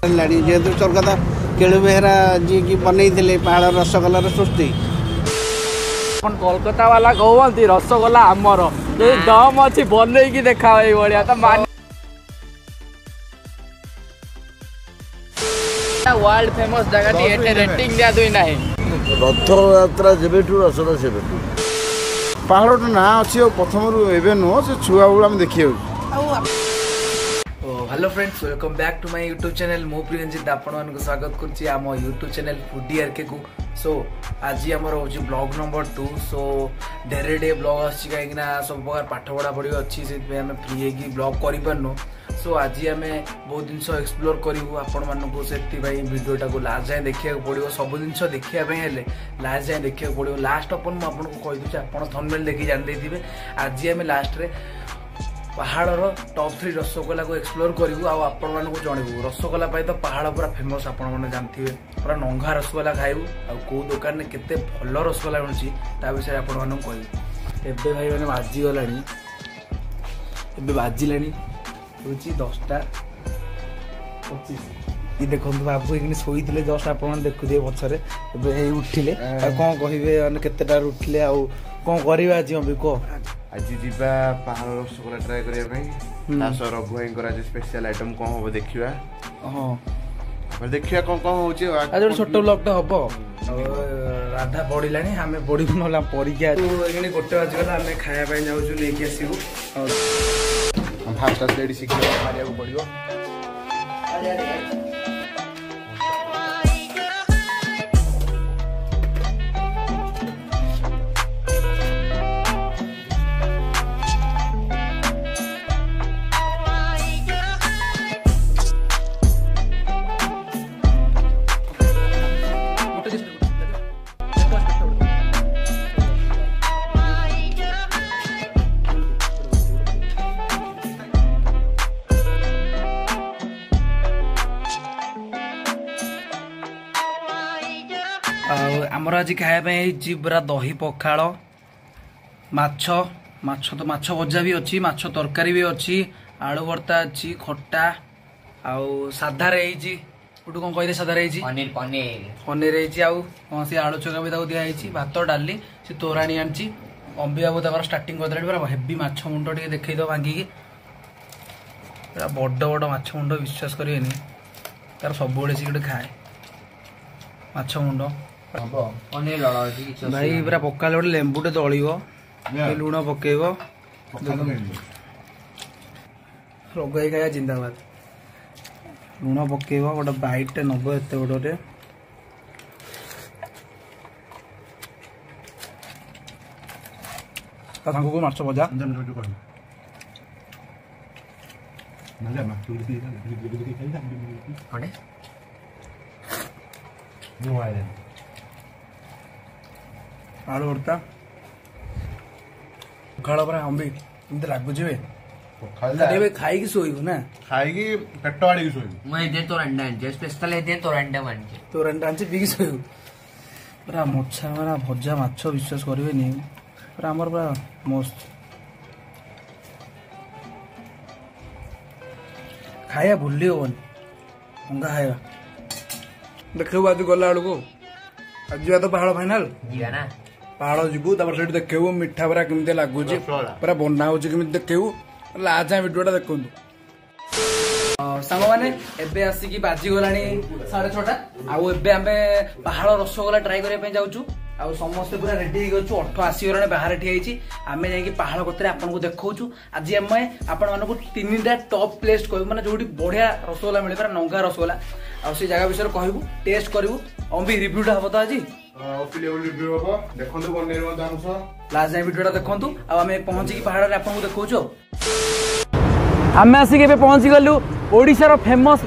जेहेतु स्वर्गत केलु बेहरा जी की बनई पहाड़ रसगोलार सृष्टि कोलकाता वाला कहते रसगोला आमर दम अच्छी बनई देखा भाया तो वर्ल्ड फेमस जगह रेटिंग दिया दुई ना रथ यात्रा जेबेठू रसदा सेबेठू पहाड़ ना अच्छी प्रथम एवं नुह से छुआ बेला देखी hello friends welcome back to my YouTube channel मो प्रियंजित आपण स्वागत करछि आम यूट्यूब चैनल फूडी आरके को सो आज आमर हूँ ब्लॉग नंबर 2 सो डेरे डे ब्लॉग आसी कहीं सब प्रकार पाठ पढ़ा पढ़ी अच्छी से फ्री है ब्लॉग कर सो आज आम बहुत जिन एक्सप्लोर करूँ आपण मानक से भिडियोटा को लास्ट जाए देखा पड़ो सब जिन देखापी लास्ट जाए देखा पड़ो लास्ट अपन मुझे कहीदे आप थंबनेल देखी जानी आज आम लास्ट रे पहाड़र टॉप 3 रसगोला को एक्सप्लोर करूँ आपण मानक जनइबू रसगोला तो पहाड़ पूरा फेमस आपण मैंने जानते पूरा नंगा रसगोला खाइबू आउ दुकान में केते भल रसगोला मिलूँ ता विषय आपण मानक कहूँ एबे भाई मैंने बाजीगला एबे बाजिला हूँ 10टा 25 ये देखो बाबू ये शोई जस्ट आप देखुए पछरे उठिले कौन कहे केतेटार उठिले आउ कौन करवा आज अभी कह आज जीवा पहाड़ रसगोला ट्राए करने रघु भाई स्पेशल आइटम कौन हम देखा हाँ देखिए कौन कौन हो आज छोट ब्लॉग हम राधा बढ़ला आम बढ़ू ना परीक्षा गोटे बाजगला आम खायापी जाऊँ नहीं आसबू फास्ट शिक्षा मारे पड़ो आमर आज खायापी पूरा दही पखाड़ माछ माछ तो माछ भजा भी अच्छी माछ तरकारी भी अच्छी आलू भर्ता अच्छी खट्टा आउ साधार गोटे कौन कहते साधार पनीर पनीर पनीर कौन सी आलू चोखा भी दिखाई भात डाली सी तोराणी आनी अम्बी बाबू तक स्टार्टिंग कर पूरा हेवी माछ मुंड टे देखई दो भांगिकी पूरा बड़ बड़ माछ मुंड विश्वास करेनि तार सब गोटे खाए माछ मुंड भाई पूरा पका गोटे लेंबूटे दल लुण पकेब रगाई खाया जिंदाबाद लुण पकेब गोटे बाइटे नब एत बड़े को माछ भजा आलू भर्ता पखाड़ पूरा अम्बी एमती लगुच खाई शोबू ना खाई पेट आड़ी शोबू तोरांडा आनी पीकी शोबू पूरा मछा पूरा भजा माछ विश्वास करेनि पूरा आमर पूरा मस्त खाया भूली हेन अंगा खाया देखो आज गला बेलू आज तो पहाड़ फाइनाल पहाड़ जीवु से देखू मिठा पूरा केमी लगुच पूरा बना हो देखू लास्ट भिडियोटा देखु सांग मैंने एबे आसिकी बाजीगला 6:30 आउ एबे आमे पहाड़ रसगोला ट्राए करने जाऊँ आउ समस्ते पूरा रेडी हो ऑटो आसीगला बाहर ठिया आम जा पहाड़ कतरे आपको देखा आज आम आपण मानक 3टा टॉप प्लेस कहूँ मैंने जो बढ़िया रसगोला मिले पूरा नंगा रसगोला आ से जगह विषय कहूँ टेस्ट करूँ अम्बी रिव्यूटा हम तो आज लास्ट जाए भिडियोटा देखु आम पहुंची पहाड़ में आपको देखा आम आसिक पहुंची गलु ओडिशार फेमस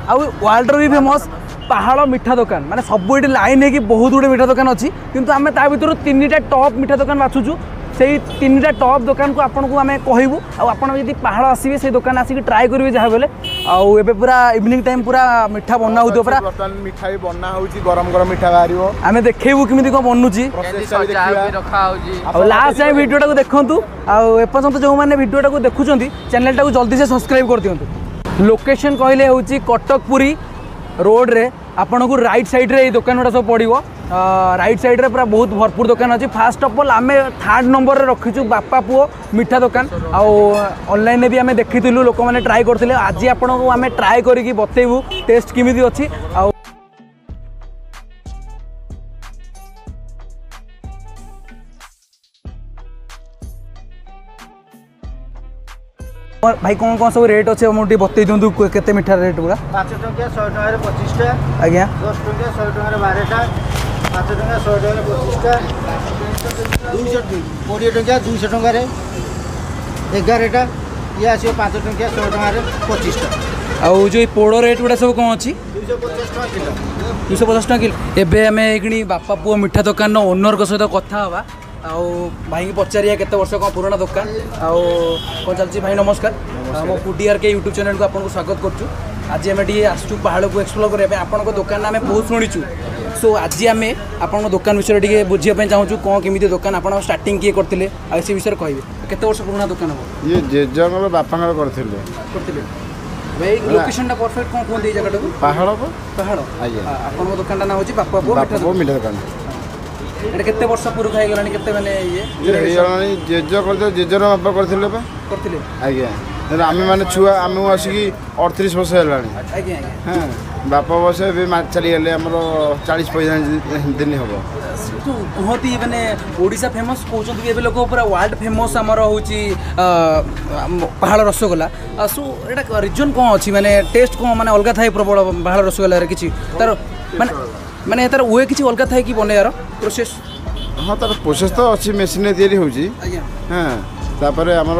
आउ वर्ल्ड भी फेमस पहाड़ मिठा दुकान माने सब ये लाइन है कि बहुत गुड़े मिठा दुकान अच्छी किंतु आम ता भर 3टा टॉप मिठा दुकान बाछुचु से 3टा टॉप दुकान को आपको आम कहूँ आपड़ी पहाड़ आसवे से दुकान आसिक ट्राए करेंगे जहाँ बेले आउ पूरा इवनिंग टाइम पूरा मिठा बना हो पूरा मिठा भी बना हो गरम गरम मिठा बाहर आम देखू कमी कौन बनूची लास्ट टाइम भिडियोटा को देखूँ आपर्यंत जो मैंने भिडियोटा को देखुं चैनल टाक जल्दी से सब्सक्राइब कर दिखाँ लोकेशन कहले हूँ कटक पुरी रोड रे आपन को राइट साइड रे दुकान गुड़ा सब पड़ो राइट साइड रे पूरा बहुत भरपूर दुकान अच्छी। फास्ट ऑफ ऑल आम 3rd नंबर रे रखीचु बापा पुओ मिठा दुकान ऑनलाइन भी आम देखी लोक मैंने ट्राए करते आज आपन को आम ट्राए करके बतेबू टेस्ट केमी अच्छी। भाई कौन कौन सब रेट अच्छे मुझे बतई दिखाँ केते मीठा रेट गुड़ा 5 टंकिया 100 टंका 25टा आज्ञा 10 टंकिया 100 टंका 12टा 5 टंकिया 100 टंका 25टा 220 टंकिया 200 टंका 11टा ये आसो 5 टंकिया 100 टंका 25टा। आउ जो पोड़ रेट गुड़ा सब कौन अच्छी 250 टंका किलो 250 टंका किलो। एबे आम ये बापा पुओ मिठा दुकान ओनर सहित कथा हवा आउ भाई की पचारिया केते वर्ष कौन पुराना दुकान आउ कौन चलती भाई नमस्कार मो फूडी आर के यूट्यूब चैनल को आपको स्वागत करूँ। आज आम टे आसचु पहाड़ को एक्सप्लोर करने आपन दुकान आम बहुत शुणीचु सो आज आम आपन दुकान विषय टे बुझापी चाहूँ कौन केमी दुकान आप स्टार्टिंग किए करते से विषय कहे केते वर्ष पुराना दुकान हम ये जेजंग बापा करते भाई लोकेशन परफेक्ट कौन कहते जगह पहाड़ पहाड़ आपन दुकान ना हूँ बापा पुओ मिठा दुकान एटा केते वर्ष पूर्व खाई गलानी केते माने ये जेज करते जेजर बापा करते आज्ञा आम मैंने छुआ आम आसिकी 38 वर्ष है हाँ बापा वर्ष चली गले आम 40-45 दिन हम कहती मैंने ओडिशा फेमस कहते लोक पूरा वर्ल्ड फेमस आमर हूँ पहाड़ रसगोला सो एटा रिजन कौन अच्छी माने टेस्ट कौन माने अलग थाए प्रबल पहाड़ रसगोला किसी तार माने तार वे किसी अलग थाए कि बनैयार प्रोसेस हाँ तार प्रोसेस तो अच्छी मेसीन तैयारी होची हाँ तापर आमर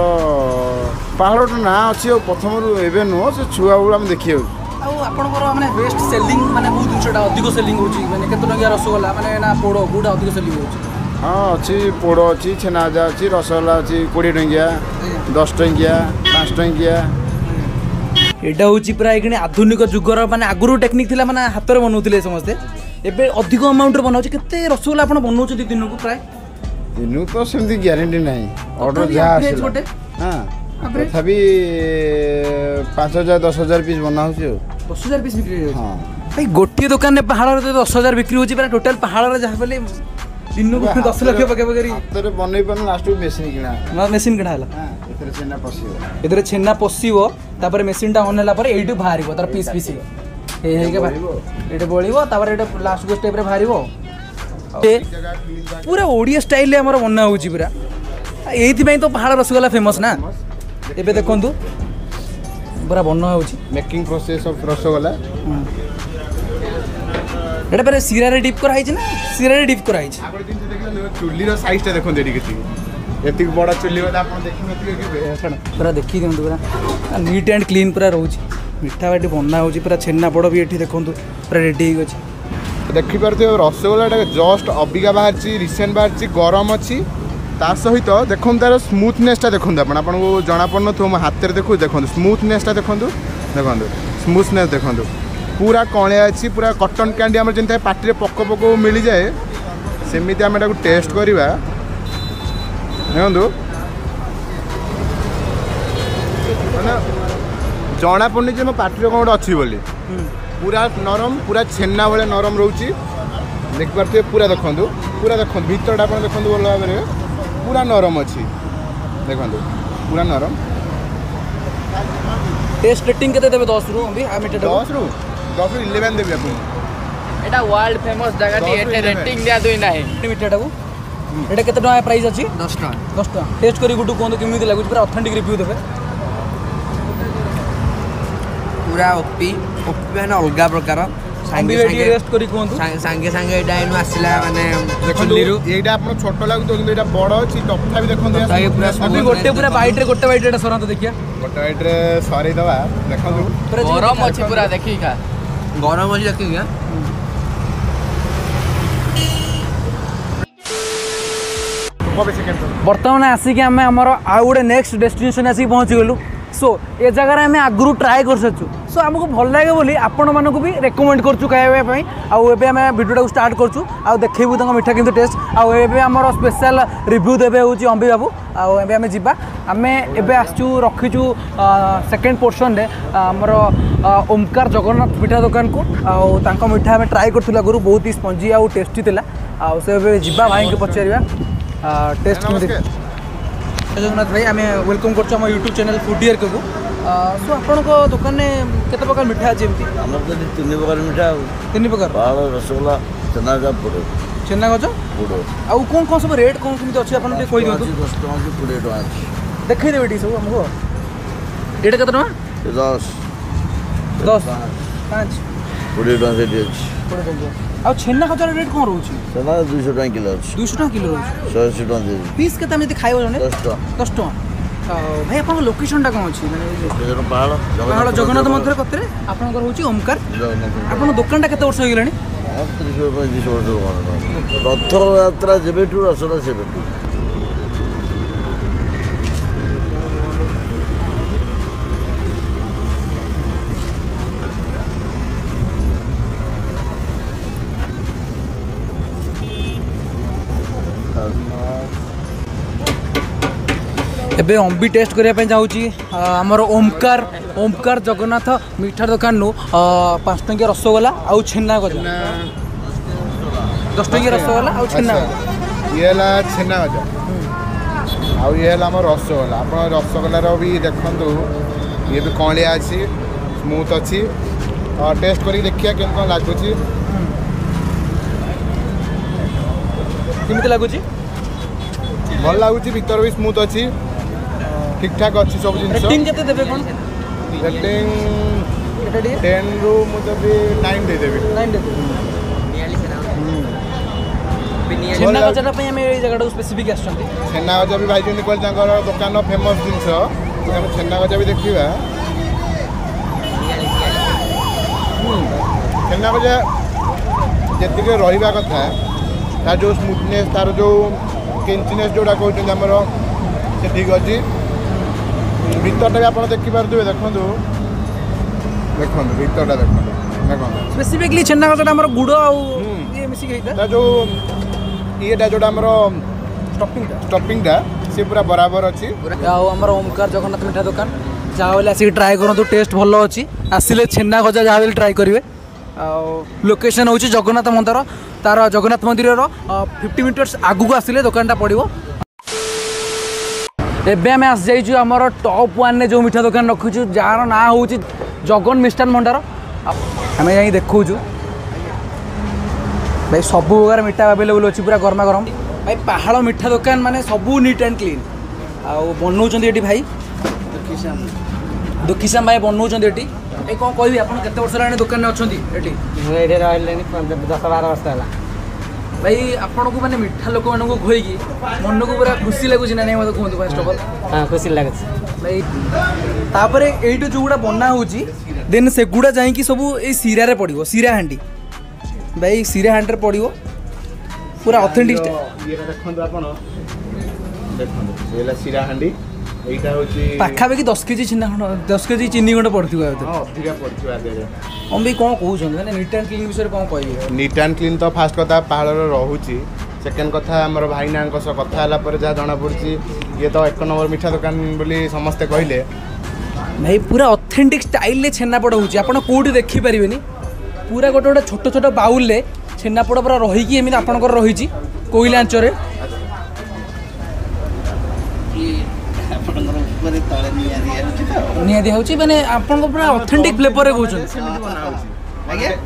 पहाड़ ना अच्छी प्रथम एवं नुह से छुआ बेलू आम देखी आपंकर माने बेस्ट सेलिंग माने बहुत जिनसा अधिक सेलिंग होची माने केते टंकिया रसगोला माने ना पोड़ गुड़ा अधिक सेलिंग होची हाँ अच्छी पोड़ अच्छी छेनाजा अच्छी रसगोला अच्छी 20 टंकिया 10 टंकिया 5 टंकिया एटा हूँ पूरा ये आधुनिक जुगर माने आगुरी टेक्निक थिला माने हाथ में बनाऊले समस्ते एबे अधिक अमाउंट बनाऊँ केते रसगोला आप बनाऊँ दिन को प्राय दिन तो सेमती ग्यारंटी नहीं ऑर्डर जहाँ हाँ तथापि 5,000-10,000 पीस बना 10,000 पीस बिक्री हाँ भाई गोटे दुकान में पहाड़ 10,000 बिक्री होची पूरा टोटल पहाड़ जहाँ बोले दिन को 10 लाख पाखे बनई पार लास्ट मेसीन किना मेसीन किना एथरे छेना पशिबो तापर मेसीन टा ऑन होला पर एइटु बाहरिबो तार पीस पीस ये बड़ो तापर ये लास्ट को स्टेप बाहर पूरा ओडिया स्टाइल आम बना हो पूरा ये तो पहाड़ रसगोला फेमस ना एबे देखु पूरा बना हो मेकिंग प्रोसेस ऑफ रसगोला एटा पर सीरा रे डिप कराई ना सीरा रे डिप कराई चुल्ली रो साइज टा देखो देडी किछि एति बड़ा चुल्ली वाला आपण देखि नथियो कि पूरा देखि दियंतु पूरा नीट एंड क्लीन पूरा रहउची मिठा बाटी बना हो पूरा छेना पड़ भी एठी देखंतु पूरा रेडी हो देखि पारते रसगोला जस्ट अबिका बाहर रिसेंट बाहर गरम अच्छी ता सहित देखो तार स्मूथनेसटा देखो आपन को जना पड़न मो हाथ में देखो देखो स्मूथनेसटा देखो देखो स्मूथनेस देखो पूरा कणिया अच्छी पूरा कटन कैंडी आम जमी पार्टी पक पक मिल जाए सेमती आम टेस्ट करवा देखो मैंने जना पड़नी जे मो पार्टी कौन गोटे अच्छी बोली पूरा नरम पूरा छेना भाई नरम रोचे देखिए पूरा देखो भीतर आप देखो भल भाव में पूरा नरम अच्छी देखो पूरा नरम टेस्ट रेटिंग केते देबे 10 रु अभी 10 रु 11 देबे अपन एटा वर्ल्ड फेमस जगह टी एटे रेटिंग दिया दुई नाही मिठाटा को एटा केते टका प्राइस अछि 10 टका टेस्ट करी गुटू कोन केमिति लागु पूरा ऑथेंटिक रिव्यू देबे पूरा ओपी माने अलगा प्रकार सांगे सांगे टेस्ट करी कोन सांगे सांगे एटा इनु आसिला माने देखो एटा अपन छोटो लागु तो एटा बड़ अछि टपथा भी देखो पूरा अभी गोटे पूरा बाइट रे एटा सरंत देखिया गोटे बाइट रे सरी दवा देखो गरम अछि पूरा देखि का गरम अछि देखि का बर्तमान आसिक आम आउ गोटे नेक्स्ट डेस्टिनेशन आसिक पहुँची गलु सो ये जगह आम आगु ट्राए कर सारू सो आमको भल लगे बोली आपण मानक भी रेकमेंड करछु खाइबाई आउ एबे आम भिडियोटा स्टार्ट करछु आउ देखैबु तंग मिठा किंतु टेस्ट आउ एबे हमर स्पेशल रिव्यू देबे होची अंबी बाबू आउ एबे आम जिबा आम एबे आसछु रखिछु सेकंड पोर्शन रे हमर ओमकार जगन्नाथ मिठा दुकान को आउ मिठा आम ट्राए कर आगु बहुत ही स्पंजी आउ टेस्टी थिला आ से जा भाई को पचार टेस्ट जगन्नाथ भाई आम वेलकम कर यूट्यूब चैनल फूडियर को सो आपण दुकान में केते प्रकार मिठा अछि एमती हमर तो 3 प्रकार मिठा तीन प्रकार पाहाड़ रसगोल्ला छेना गजा पुरो छेना गजा पुरो आउ कौन सब रेट कौन केमती अछि आपण के कोइ दियौ 10 टका की 20 टका देखै देबे टी सब हमको एटा केते टका 10 5 20 टका से दियछ आउ छेना गजा रेट कौन रहउछि छेना 200 टका किलो अछि 200 टका किलो रहउछि 180 टका दे पीस केते हम यदि खाइबो जने 10 टका भाई आप लोकेशन कौन अच्छी पहाड़ जगन्नाथ मंदिर कतरे आपनकर होची ओमकार आपन दुकान केते वर्ष हो गेलानी 35 वर्ष रथ यात्रा जेबेठू रसोड़ा सेबेठू एबे अम्बी टेस्ट करने जाऊँगी आमर ओमकार जगन्नाथ मिठा दुकान नु 5 टंकिया रसगोल्ला आउ छेना गजा 10 टंकिया रसगोल्ला आउ छेना ये छेना गजा आउ ये रसगोल्ला आप रसगोल्लार भी देखु ये भी कलिया अच्छी स्मूथ अच्छी टेस्ट कर देखिए कौन लगुच केमती लगुच भल लगुच भीतर भी स्मूथ अच्छी ठीक ठाक अच्छी सब जिन रेटिंग केते देबे कोन रेटिंग 10 रु मुझे 9 दे देबे 9 दे छेना गजाटा पे हमें ए जगह स्पेसिफिक आछन छेना गजा भी भाई जन कहल तांकर दुकान फेमस जिनस हम छेना गजा भी देखिबा छेना गजा जेतिके रहिबा कथा तार जो स्मूथनेस तार जो केंचनेस जोड़ा कहते हमर से ठीक अच्छी भीतरटा भी आप देखिपे देखो भीतरटा देखो स्पेसिफिकली छेना गजाटा हमर गुड़ आ ये मिसी गईता जो येटा जोड़ा हमर स्टफिंगटा से पूरा बराबर अच्छी आउ हमर ओमकार जगन्नाथ मिठा दुकान जहाँ बेले आसिक ट्राए करूँ टेस्ट भल अच्छी आसिले छेना गजा जहाँ बेले ट्राए करेंगे लोकेशन हूँ जगन्नाथ मंदिर तार जगन्नाथ मंदिर 50 मीटर्स आगू को आसिले दुकानटा पड़ो एबे आम आस जाइए आमर टॉप 1 ने जो मिठा दुकान रखुचु जार ना हूँ जगन मिष्टान भंडार आम जा देखु भाई सब प्रकार मिठा अवेलेबल अच्छी पूरा गरमा गरम भाई पहाड़ मिठा दुकान माने सबू नीट एंड क्लीन आउ बनाऊँ ये भाई दुखीश्याम भाई बनाऊँ ये कौन कह आप वर्ष है दुकान में अच्छा 10-12 वर्ष है भाई आपन को माने मिठा लोक मान को खोईकी मन को पूरा खुशी लगुच ना नहीं मतलब कहते फर्स्ट ऑफ ऑल हाँ खुशी लगे भाई तापर एटू जो गुड़ा बना होची देन से गुड़ा जाई सब ए सिरा रे पड़िबो सिरा हांडी भाई सिरा हांडी रे पड़िबो पूरा ऑथेंटिक ये देखंतु आपण देखंतु एला सिरा हांडी एटा होची पाखापाखि 10 केजी छिना 10 केजी चीनी खंड पड़थिबो हां अधिका पड़थिबो आदे हम भी कौन कहउछन माने नीट एंड क्लीन विषय कौन कहबे नीट एंड क्लीन तो फास्ट कथा पहाड़ रहुची सेकेंड कथा हमर भाईना सह कथा हला पर जहाँ जना पड़ी ये तो 1 नंबर मिठा दुकान बोली समस्ते कहले भाई पूरा ऑथेंटिक स्टाइल ले छेनापोड़ होची आपण कोठी देखि परिबेनी पूरा गोटे गोटे छोट छोट बाउल ले छेनापोड़ पूरा रहीकी एमिति आपणकर रहीची कोइला अंचरे निया दिया होची माने आपन को पूरा ऑथेंटिक फ्लेवर रे कहउछन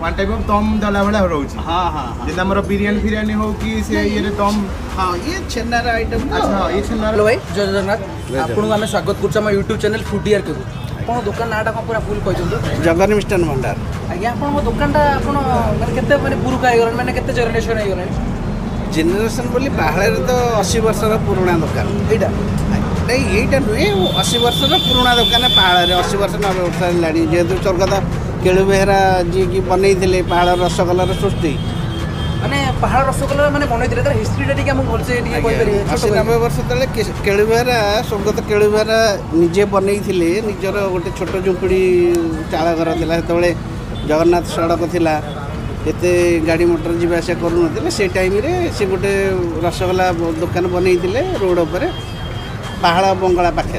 वन टाइप ऑफ दम दला वाला रहउची हां हां जेदा हमर बिरयानी हो कि से ये रे दम हां ये छेनार आइटम अच्छा ये छेनार हेलो भाई जय जगन्नाथ आपन को हम स्वागत करछ हम YouTube चैनल फूडियर के आपन दुकान नाटा को पूरा फुल कहछन जगन मिष्टान भंडार आज्ञा आपन दुकानटा आपन माने केते माने पुरुका आइ गरन माने केते जनरेशन आइ गरन जेनेरेशन बोली पहाड़ तो 80 वर्ष पुराना दुकान एटा नहीं यहीटा नुहे 80 वर्ष पुराना दुकान पहाड़ 80 वर्ष 90 वर्ष है जेहेतु स्वर्गत केलु बेहरा जी की बनई पहाड़ रसगोल्लार सृष्टि माने पहाड़ रसगोल्ला माने बनई दिले तार हिस्ट्री टा हम भलसे कहि परिबे 80-90 वर्ष तले केलु बेहरा स्वर्गत केलु बेहरा निजे बनई निजर गोटे छोट झुंपड़ी चाल घर थिला सेतबेले जगन्नाथ सड़क थिला एते गाड़ी मोटर जीवा आसा करूनथिले से टाइम रे से गोटे रसगोल्ला दुकान बनई रोड ऊपर पहाड़ बंगला पाखे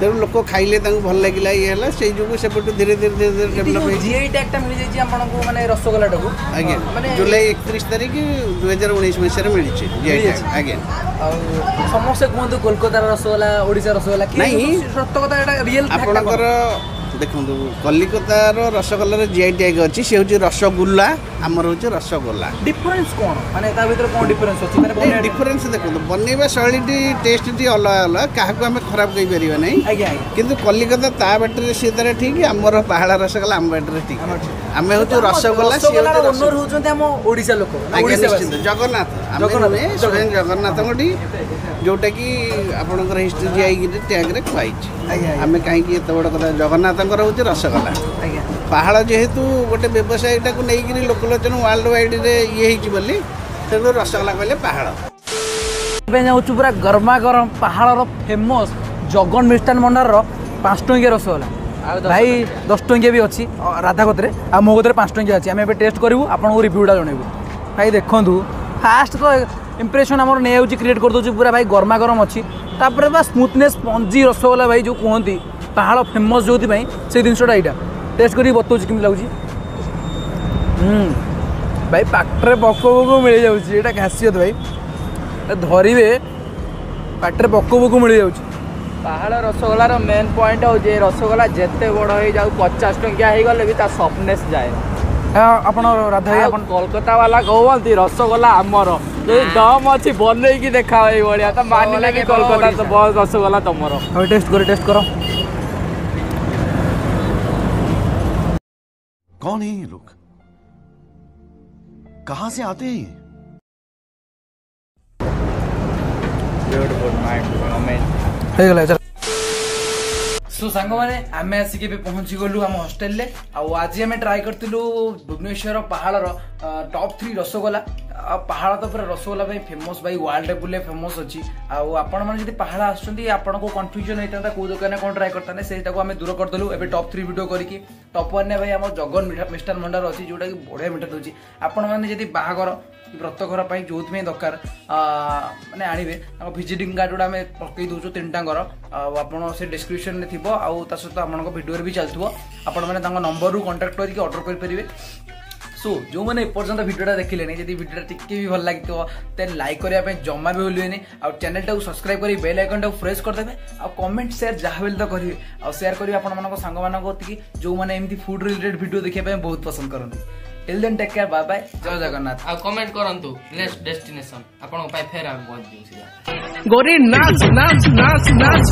ତେଣୁ ଲୋକ ଖାଇଲେ ତାଙ୍କୁ ଭଲ ଲାଗିଲା ଇଏ ହେଲା ସେଇ ଯୋଗୁଁ ସେପଟୁ ଧୀରେ ଧୀରେ ଧୀରେ ଧୀରେ ଡେଭଲପ୍ ହେଇଛି। ଜିଆଇ ଟ୍ୟାଗଟା ମିଳିଯାଇଛି ଆପଣଙ୍କୁ ମାନେ ରସଗୋଲାଟାକୁ? ଆଜ୍ଞା ମାନେ ଜୁଲାଇ 31 ତାରିଖ 2019 ମସିହାରେ ମିଳିଛି ଜିଆଇ ଟ୍ୟାଗ୍। ଆଜ୍ଞା ଆଉ ସମସ୍ତେ କୁହନ୍ତୁ କୋଲକାତାର ରସଗୋଲା ଓଡ଼ିଶା ରସଗୋଲା ନାଇଁ ସତ କଥା ଏଟା ରିଏଲ୍ ଆପଣଙ୍କର ଦେଖନ୍ତୁ କଲିକତାର ରସଗୋଲାର ଜିଆଇ ଟ୍ୟାଗ୍ ଅଛି ସେ ହେଉଛି ରସଗୋଲା ଆମର ହେଉଛି ରସଗୋଲା। ଡିଫରେନ୍ସ କ'ଣ ମାନେ ତା ଭିତରେ କ'ଣ ଡିଫରେନ୍ସ ଅଛି ମାନେ ଡିଫରେନ୍ସ ଦେଖନ୍ତୁ ବନେଇବା ଶୈଳୀଟି ଟେଷ୍ଟଟି ଅଲଗା ଅଲଗା କାହାକୁ ଆମେ ଖରାପ କହିପାରିବା ନାହିଁ। ଆଜ୍ଞା କିନ୍ତୁ କଲିକତା ତା ବାଟରେ ସିଏ ତାର ଠିକ୍ ଆମର ପାହାଳ ରସଗୋଲା ଆମ ବାଟରେ ଠିକ୍। ଆମେ ହେଉଛୁ ରସଗୋଲା ଓନର ହେଉଛନ୍ତି ଆମ ଓଡ଼ିଶା ଲୋକ ନିଶ୍ଚିତ ଜଗନ୍ନାଥ ଆମେ ସ୍ୱୟଂ ଜଗନ୍ନାଥଙ୍କଠି ଯୋଉଟାକି ଆପଣଙ୍କର ହିଷ୍ଟ୍ରି ଜିଆଇ ଟ୍ୟାଗ୍ରେ କୁହାଯାଇଛି। ଆମେ କାହିଁକି ଏତେ ବଡ଼ କଥା ଜଗନ୍ନାଥଙ୍କର ହେଉଛି ରସଗୋଲା। ଆଜ୍ଞା ପାହାଳ ଯେହେତୁ ଗୋଟେ ବ୍ୟବସାୟୀଟାକୁ ନେଇକିରି ଲୋକଲୋଚନ ୱାର୍ଲଡ ୱାଇଡରେ ଇଏ ହେଇଛି ବୋଲି ତେଣୁ ରସଗୋଲା କହିଲେ ପାହାଳ। ଏବେ ଯାଉଛୁ ପୁରା ଗରମା ଗରମ ପାହାଳର ଫେମସ୍ ଜଗନ ମିଷ୍ଟାନ ଭଣ୍ଡାରର 5 ଟଙ୍କିଆ ରସଗୋଲା। ଭାଇ 10 ଟଙ୍କିଆ ବି ଅଛି ରାଧା କତିରେ ଆଉ ମୋ କତିରେ 5 ଟଙ୍କିଆ ଅଛି। ଆମେ ଏବେ ଟେଷ୍ଟ କରିବୁ ଆପଣଙ୍କୁ ରିଭ୍ୟୁଟା ଜଣାଇବୁ। ଭାଇ ଦେଖନ୍ତୁ ଫାଷ୍ଟ ତ ଇମ୍ପ୍ରେସନ୍ ଆମର ନେଇଯାଉଛି କ୍ରିଏଟ୍ କରିଦେଉଛି ପୁରା ଭାଇ ଗରମା ଗରମ ଅଛି। ତାପରେ ବା ସ୍ମୁଥନେସ୍ ସ୍ପଞ୍ଜି ରସଗୋଲା ଭାଇ ଯେଉଁ କୁହନ୍ତି ପାହାଳ ଫେମସ୍ ଯେଉଁଥିପାଇଁ ସେଇ ଜିନିଷଟା ଏଇଟା ଟେଷ୍ଟ କରିକି ବତାଉଛି କେମିତି ଲାଗୁଛି। ଭାଇ ପାଟିରେ ପୋକ ପୋକ ମିଳିଯାଉଛି ଏଇଟା ଖାସିୟତ ଭାଇ ଧରିବେ ପାଟିରେ ପୋକ ପୋକ ମିଳିଯାଉଛି। ପାହାଳ ରସଗୋଲାର ମେନ୍ ପଏଣ୍ଟ ହେଉଛି ରସଗୋଲା ଯେତେ ବଡ଼ ହେଇଯାଉ 50 ଟଙ୍କିଆ ହେଇଗଲେ ବି ତା ସଫ୍ଟନେସ୍ ଯାଏ। ଆପଣ ରାଧା ଭାଇ ଆପଣ କୋଲକାତା ବାଲା କହୁଛନ୍ତି ରସଗୋଲା ଆମର ଯଦି ଦମ ଅଛି ବନେଇକି ଦେଖାଅ ଏଇଭଳିଆ ତ ମାନିଲେ ବି କୋଲକାତା ରସଗୋଲା ତମର। હવે ટેસ્ટ કરો कौन है ये लोग? कहां से आते हैं? ହେଇଗଲା ଚାଲ। सो सांग मैंने आम आसिक पहुंची गलु आम हॉस्टेल रे आज आम ट्राए करथिलु भुवनेश्वर पहाड़ टॉप 3 रसगोला पहाड़ तो पूरा रसगोला फेमस भाई वर्ल्ड लेवल फेमस अच्छी आपण मैंने पहाड़ आसुँच आपन को कन्फ्यूजन होता कौ दुकान कौन ट्राए करते से दूर करदेलु ए टॉप 3 वीडियो करके टॉप 1 ने भाई आम जगन मिष्टान भंडार अच्छी जोटा कि बढ़िया मिठा दूसरी आपण मैंने बाहागर व्रतघर जो दरकार माने आनिबे विजिटिंग कार्ड गुड़ा आम पकई दौचु 3टा घर आपड़ से डिस्क्रिप्शन में थी ता सहित आप भिडियो भी चलती आपण मैंने नंबर रू कंटाक्ट करके ऑर्डर करेंगे। सो जो मैंने एपर्यंत भिडियोटा देखिले जब भिडियोटा टिके भी भल लगे तेन लाइक करने जमा भी भूलें आ चैनल टाक सब्सक्राइब कर बेल आइकन टाक प्रेस करदे आ कमेंट शेयर जहाँ भी तो करेंगे आ शेयर करेंगे आपण सांग मानी जो मैंने एमती फूड रिलेटेड भिडियो देखा बहुत पसंद करते। Till then take care bye bye जय जगन्नाथ। आ कमेंट करंतु नेक्स्ट डेस्टिनेशन आपण पाई फेर आ पहुंच दिउ गोरी नाच नाच नाच नाच।